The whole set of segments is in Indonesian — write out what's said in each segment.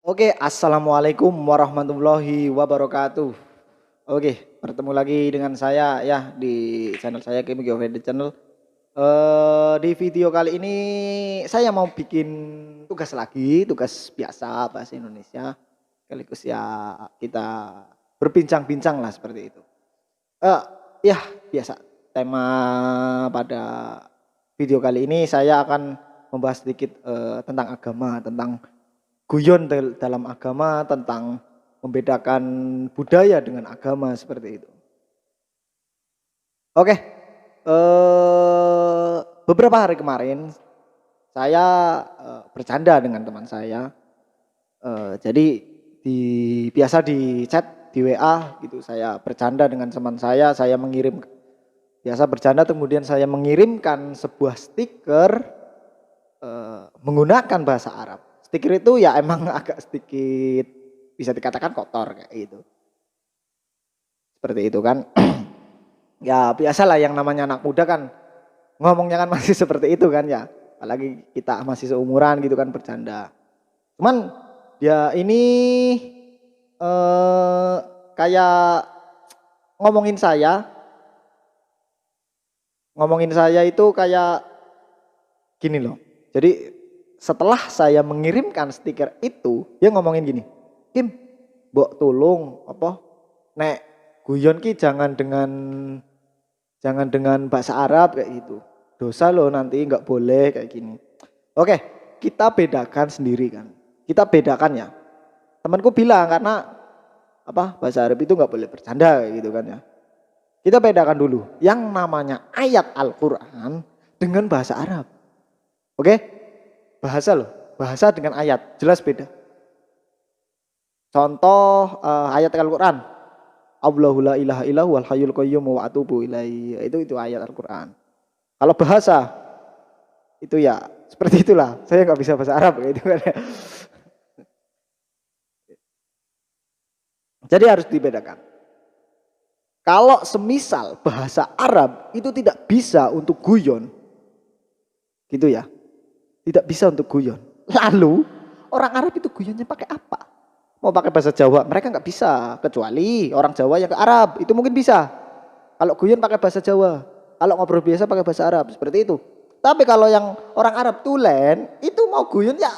Oke, assalamualaikum warahmatullahi wabarakatuh. Oke, bertemu lagi dengan saya ya di channel saya Kim Geofedi Channel. Di video kali ini saya mau bikin tugas lagi, tugas biasa bahasa Indonesia. Sekaligus ya kita berbincang-bincang lah seperti itu. Eh, ya biasa. Tema pada video kali ini saya akan membahas sedikit tentang agama, tentang guyon dalam agama, tentang membedakan budaya dengan agama seperti itu. Oke, beberapa hari kemarin saya bercanda dengan teman saya. Jadi biasa di chat di WA gitu. Saya bercanda dengan teman saya mengirim biasa bercanda kemudian saya mengirimkan sebuah stiker menggunakan bahasa Arab. Stiker itu ya emang agak sedikit bisa dikatakan kotor kayak gitu. Seperti itu kan. Ya biasalah yang namanya anak muda kan ngomongnya kan masih seperti itu kan ya. Apalagi kita masih seumuran gitu kan bercanda. Cuman ya ini kayak ngomongin saya itu kayak gini loh. Jadi setelah saya mengirimkan stiker itu, dia ngomongin gini, Kim, mbok tolong apa? Nek guyon ki jangan dengan bahasa Arab kayak gitu. Dosa loh nanti nggak boleh kayak gini. Oke, kita bedakan sendiri kan. Kita bedakan ya. Temanku bilang karena apa bahasa Arab itu nggak boleh bercanda kayak gitu kan ya. Kita bedakan dulu yang namanya ayat Al-Quran dengan bahasa Arab. Oke, bahasa loh, bahasa dengan ayat jelas beda. Contoh ayat Al-Quran, Allahu la ilaha illahu wal hayyul qayyum wa atubu ilaihi. Itu ayat Al-Quran. Kalau bahasa itu ya seperti itulah. Saya nggak bisa bahasa Arab gitu kan. Jadi harus dibedakan. Kalau semisal bahasa Arab itu tidak bisa untuk guyon, gitu ya, tidak bisa untuk guyon. Lalu orang Arab itu guyonnya pakai apa? Mau pakai bahasa Jawa, mereka nggak bisa. Kecuali orang Jawa yang ke Arab, itu mungkin bisa. Kalau guyon pakai bahasa Jawa, kalau ngobrol biasa pakai bahasa Arab, seperti itu. Tapi kalau yang orang Arab tulen, itu mau guyon ya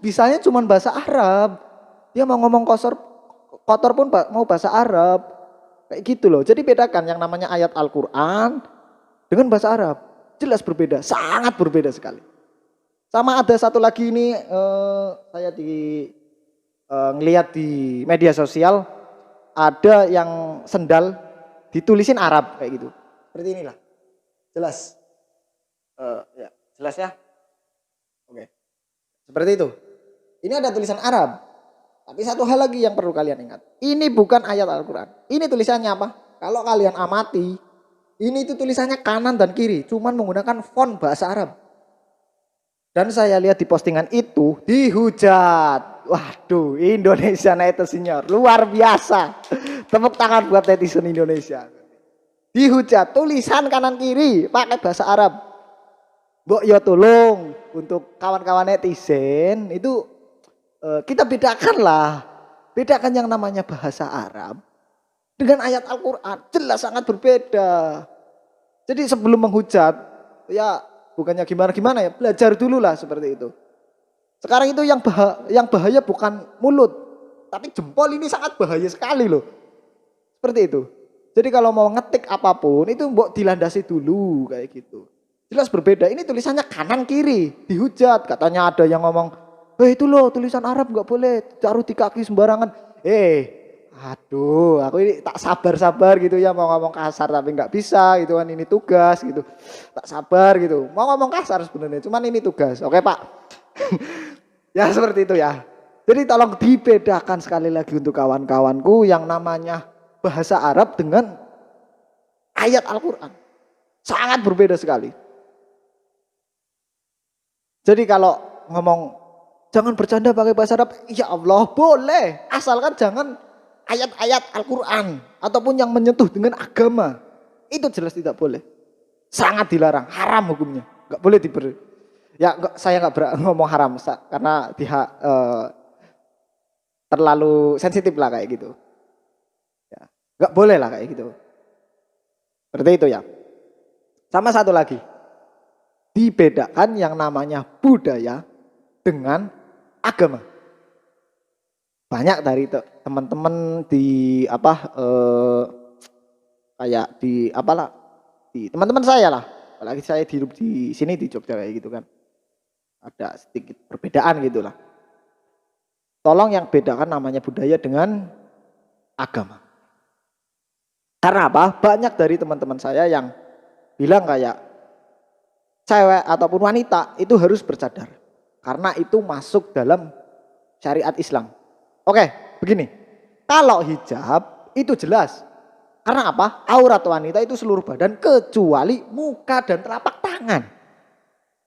bisanya cuma bahasa Arab. Dia mau ngomong kotor pun mau bahasa Arab. Kayak gitu loh. Jadi bedakan yang namanya ayat Al-Quran dengan bahasa Arab. Jelas berbeda, sangat berbeda sekali. Sama ada satu lagi ini saya ngelihat di media sosial ada yang sendal ditulisin Arab kayak gitu. Seperti inilah. Jelas. Ya, jelas ya. Oke. Seperti itu. Ini ada tulisan Arab. Tapi satu hal lagi yang perlu kalian ingat. Ini bukan ayat Al-Quran. Ini tulisannya apa? Kalau kalian amati, ini itu tulisannya kanan dan kiri. Cuman menggunakan font bahasa Arab. Dan saya lihat di postingan itu dihujat. Waduh, Indonesia netizennya luar biasa. Tepuk tangan buat netizen Indonesia. Dihujat tulisan kanan kiri pakai bahasa Arab. Mbok ya tolong untuk kawan-kawan netizen itu kita bedakan lah. Bedakan yang namanya bahasa Arab dengan ayat Al-Quran. Jelas sangat berbeda. Jadi sebelum menghujat, ya bukannya gimana-gimana ya, belajar dulu lah seperti itu. Sekarang itu yang bahaya bukan mulut, tapi jempol ini sangat bahaya sekali loh. Seperti itu. Jadi kalau mau ngetik apapun itu mbok dilandasi dulu kayak gitu. Jelas berbeda. Ini tulisannya kanan kiri, dihujat. Katanya ada yang ngomong, itu loh tulisan Arab nggak boleh taruh di kaki sembarangan. Aduh, aku ini tak sabar-sabar gitu ya mau ngomong kasar tapi nggak bisa gitu kan ini tugas gitu. Tak sabar gitu. Mau ngomong kasar sebenarnya, cuman ini tugas. Oke Pak. Ya seperti itu ya. Jadi tolong dibedakan sekali lagi untuk kawan-kawanku yang namanya bahasa Arab dengan ayat Al-Quran. Sangat berbeda sekali. Jadi kalau ngomong jangan bercanda pakai bahasa Arab. Ya Allah boleh. Asalkan jangan ayat-ayat Al-Quran. Ataupun yang menyentuh dengan agama. Itu jelas tidak boleh. Sangat dilarang. Haram hukumnya. Gak boleh diberi. Ya saya gak ngomong haram. Karena terlalu sensitif lah kayak gitu. Ya, nggak boleh lah kayak gitu. Seperti itu ya. Sama satu lagi, dibedakan yang namanya budaya dengan agama. Banyak dari teman-teman di apa kayak di apalah di teman-teman saya lah. Apalagi saya hidup di sini di Jogja kayak gitu kan. Ada sedikit perbedaan gitu lah. Tolong yang bedakan namanya budaya dengan agama. Karena apa? Banyak dari teman-teman saya yang bilang kayak cewek ataupun wanita itu harus bercadar. Karena itu masuk dalam syariat Islam. Oke, begini. Kalau hijab itu jelas. Karena apa? Aurat wanita itu seluruh badan kecuali muka dan telapak tangan.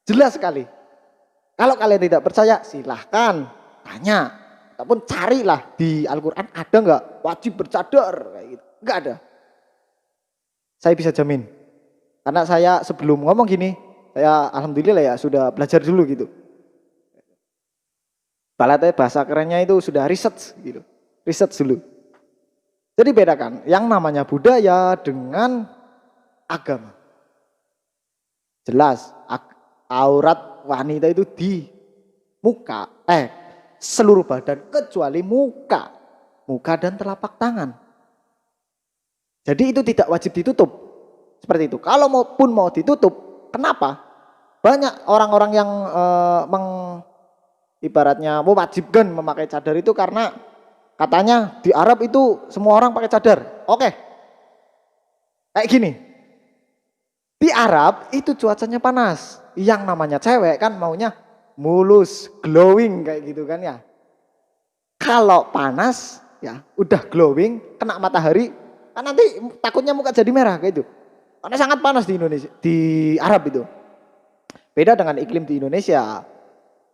Jelas sekali. Kalau kalian tidak percaya silahkan tanya. Ataupun carilah di Al-Quran ada nggak wajib bercadar. Kayak gitu. Nggak ada. Saya bisa jamin. Karena saya sebelum ngomong gini, saya alhamdulillah ya sudah belajar dulu gitu. Balatnya bahasa kerennya itu sudah research gitu. Research dulu. Jadi bedakan yang namanya budaya dengan agama. Jelas aurat wanita itu di muka, seluruh badan kecuali muka dan telapak tangan. Jadi itu tidak wajib ditutup. Seperti itu. Kalau mau ditutup, kenapa? Banyak orang-orang yang ibaratnya mewajibkan memakai cadar itu karena katanya di Arab itu semua orang pakai cadar. Oke. Kayak gini. Di Arab itu cuacanya panas. Yang namanya cewek kan maunya mulus, glowing kayak gitu kan ya. Kalau panas ya udah glowing, kena matahari, kan nanti takutnya muka jadi merah kayak itu. Karena sangat panas di Indonesia, di Arab itu. Beda dengan iklim di Indonesia.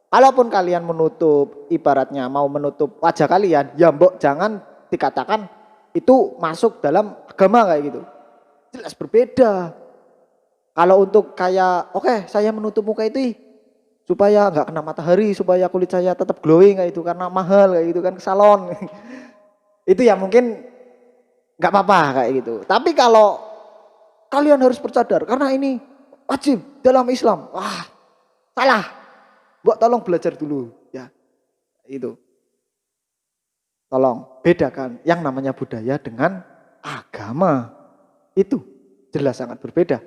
Kalaupun kalian menutup, ibaratnya mau menutup wajah kalian, ya mbok jangan dikatakan itu masuk dalam agama kayak gitu. Jelas berbeda. Kalau untuk kayak, oke, saya menutup muka itu supaya nggak kena matahari, supaya kulit saya tetap glowing kayak itu karena mahal kayak gitu kan ke salon. Itu ya mungkin nggak apa-apa kayak gitu. Tapi kalau kalian harus bercadar karena ini wajib dalam Islam, wah salah. Mbok tolong belajar dulu ya. Itu. Tolong bedakan yang namanya budaya dengan agama. Itu jelas sangat berbeda.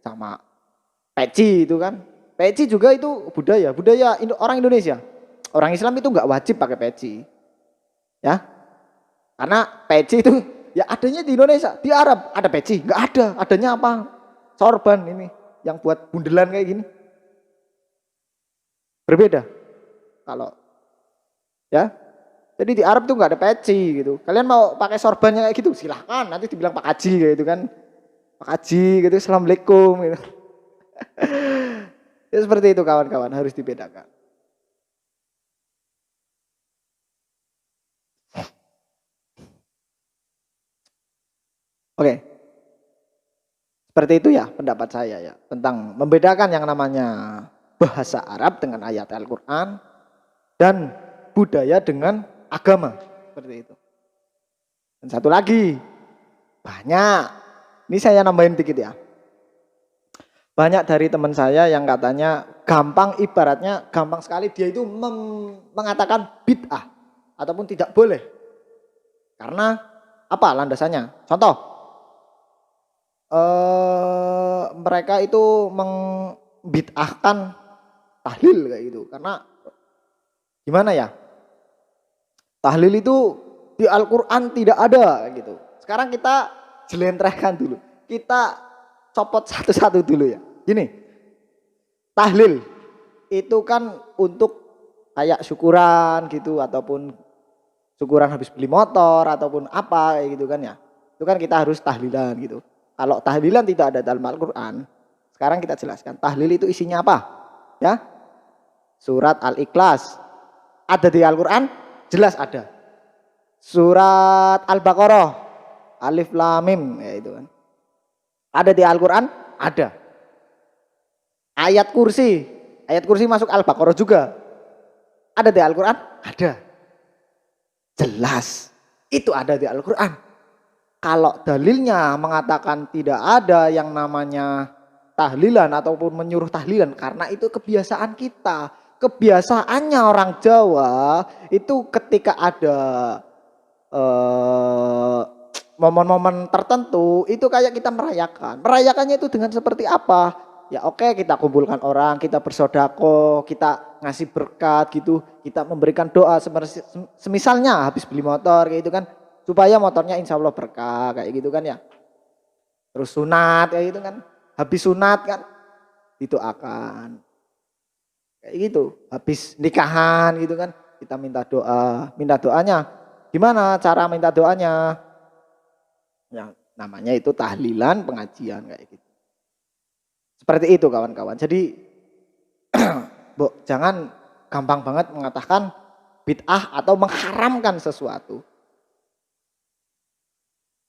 Sama peci itu kan. Peci juga itu budaya orang Indonesia. Orang Islam itu nggak wajib pakai peci. Ya. Karena peci itu ya adanya di Indonesia, di Arab ada peci, nggak ada. Adanya apa? Sorban ini yang buat bundelan kayak gini. Berbeda. Kalau ya. Jadi di Arab tuh nggak ada peci gitu. Kalian mau pakai sorbannya kayak gitu, silahkan. Nanti dibilang Pak Haji kayak gitu kan. Pak Haji gitu, Assalamualaikum gitu. Ya seperti itu kawan-kawan, harus dibedakan. Oke. Seperti itu ya pendapat saya ya. Tentang membedakan yang namanya bahasa Arab dengan ayat Al-Quran. Dan budaya dengan agama. Seperti itu. Dan satu lagi. Banyak. Ini saya nambahin dikit ya. Banyak dari teman saya yang katanya gampang, ibaratnya gampang sekali dia itu mengatakan bid'ah ataupun tidak boleh. Karena apa landasannya? Contoh, mereka itu membid'ahkan tahlil kayak gitu. Karena gimana ya? Tahlil itu di Al-Quran tidak ada gitu. Sekarang kita jelentrehkan dulu. Kita copot satu-satu dulu ya. Gini, tahlil itu kan untuk kayak syukuran gitu ataupun syukuran habis beli motor ataupun apa kayak gitu kan ya. Itu kan kita harus tahlilan gitu. Kalau tahlilan tidak ada dalam Al-Quran, sekarang kita jelaskan tahlil itu isinya apa? Ya, surat Al-Ikhlas ada di Al-Quran, jelas ada. Surat Al-Baqarah, Alif Lam Mim ya itu kan. Ada di Al-Quran? Ada. Ayat kursi masuk Al-Baqarah juga. Ada di Al-Quran? Ada. Jelas. Itu ada di Al-Quran. Kalau dalilnya mengatakan tidak ada yang namanya tahlilan ataupun menyuruh tahlilan, karena itu kebiasaan kita. Kebiasaannya orang Jawa itu ketika ada momen-momen tertentu itu kayak kita merayakan. Merayakannya itu dengan seperti apa? Ya oke, kita kumpulkan orang, kita bersodako, kita ngasih berkat gitu, kita memberikan doa semisalnya habis beli motor kayak gitu kan, supaya motornya insya Allah berkah kayak gitu kan ya. Terus sunat kayak gitu kan, habis sunat kan didoakan kayak gitu. Habis nikahan gitu kan kita minta doanya. Gimana cara minta doanya? Ya namanya itu tahlilan pengajian kayak gitu. Seperti itu kawan-kawan. Jadi jangan gampang banget mengatakan bid'ah atau mengharamkan sesuatu.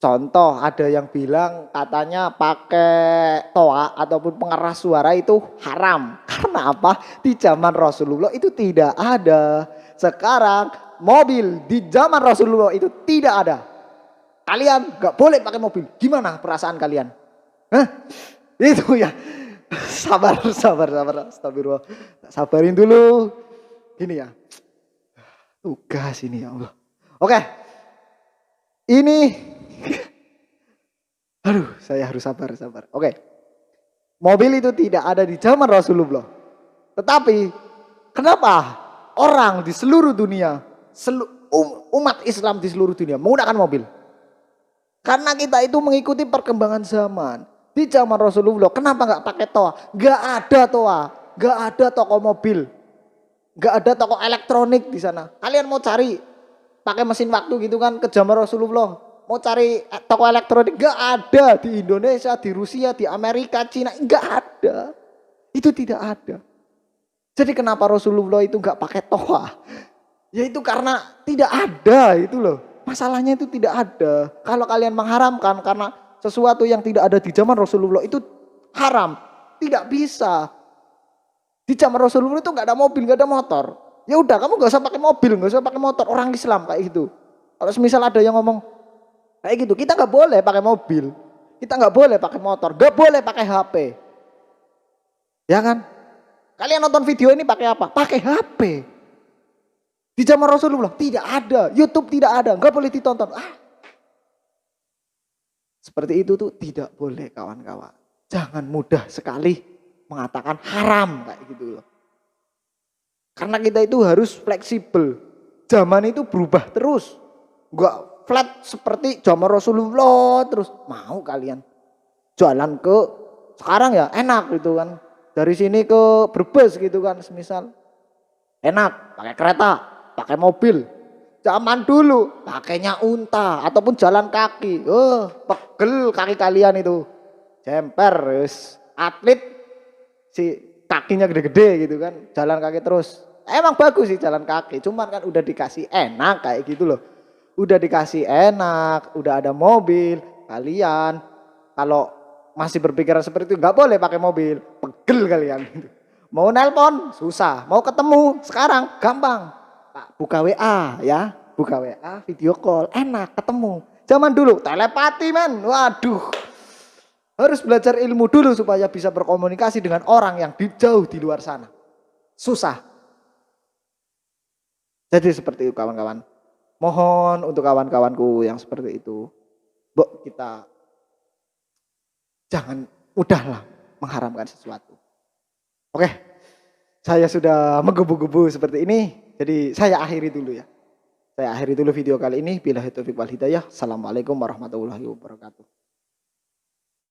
Contoh ada yang bilang katanya pakai toa ataupun pengeras suara itu haram. Karena apa? Di zaman Rasulullah itu tidak ada. Sekarang mobil di zaman Rasulullah itu tidak ada. Kalian gak boleh pakai mobil. Gimana perasaan kalian? Hah? Itu ya. Sabar. Astagfirullah. Sabarin dulu. Gini ya. Tugas ini ya Allah. Oke. Ini. Aduh, saya harus sabar. Oke. Mobil itu tidak ada di zaman Rasulullah. Tetapi, kenapa orang di seluruh dunia, umat Islam di seluruh dunia menggunakan mobil? Karena kita itu mengikuti perkembangan zaman. Di zaman Rasulullah, kenapa nggak pakai toa? Nggak ada toa, nggak ada toko mobil, nggak ada toko elektronik di sana. Kalian mau cari pakai mesin waktu gitu kan ke zaman Rasulullah, mau cari toko elektronik nggak ada di Indonesia, di Rusia, di Amerika, Cina, nggak ada. Itu tidak ada. Jadi kenapa Rasulullah itu nggak pakai toa? Ya itu karena tidak ada itu loh. Masalahnya itu tidak ada. Kalau kalian mengharamkan karena sesuatu yang tidak ada di zaman Rasulullah itu haram. Tidak bisa. Di zaman Rasulullah itu nggak ada mobil, nggak ada motor. Ya udah, kamu nggak usah pakai mobil, nggak usah pakai motor. Orang Islam kayak gitu. Kalau misal ada yang ngomong kayak gitu, kita nggak boleh pakai mobil, kita nggak boleh pakai motor, nggak boleh pakai HP. Ya kan? Kalian nonton video ini pakai apa? Pakai HP. Di zaman Rasulullah tidak ada, YouTube tidak ada, nggak boleh ditonton. Seperti itu tuh tidak boleh kawan-kawan. Jangan mudah sekali mengatakan haram kayak gitu loh. Karena kita itu harus fleksibel. Zaman itu berubah terus. Enggak flat seperti zaman Rasulullah terus. Mau kalian jalan ke sekarang ya enak gitu kan. Dari sini ke Brebes gitu kan semisal. Enak pakai kereta, pakai mobil. Zaman dulu pakainya unta ataupun jalan kaki. Pegel kaki kalian itu. Jemper, atlet si kakinya gede-gede gitu kan. Jalan kaki terus. Emang bagus sih jalan kaki. Cuman kan udah dikasih enak kayak gitu loh. Udah dikasih enak, udah ada mobil. Kalian kalau masih berpikiran seperti itu nggak boleh pakai mobil. Pegel kalian. Mau nelpon susah. Mau ketemu sekarang gampang. Buka WA ya, buka WA, video call, enak ketemu. Zaman dulu telepati men, waduh. Harus belajar ilmu dulu supaya bisa berkomunikasi dengan orang yang jauh di luar sana. Susah. Jadi seperti itu kawan-kawan. Mohon untuk kawan-kawanku yang seperti itu, kita jangan mudahlah mengharamkan sesuatu. Oke, saya sudah menggebu-gebu seperti ini. Jadi saya akhiri dulu ya. Saya akhiri dulu video kali ini. Billahi taufiq wal hidayah. Assalamualaikum warahmatullahi wabarakatuh.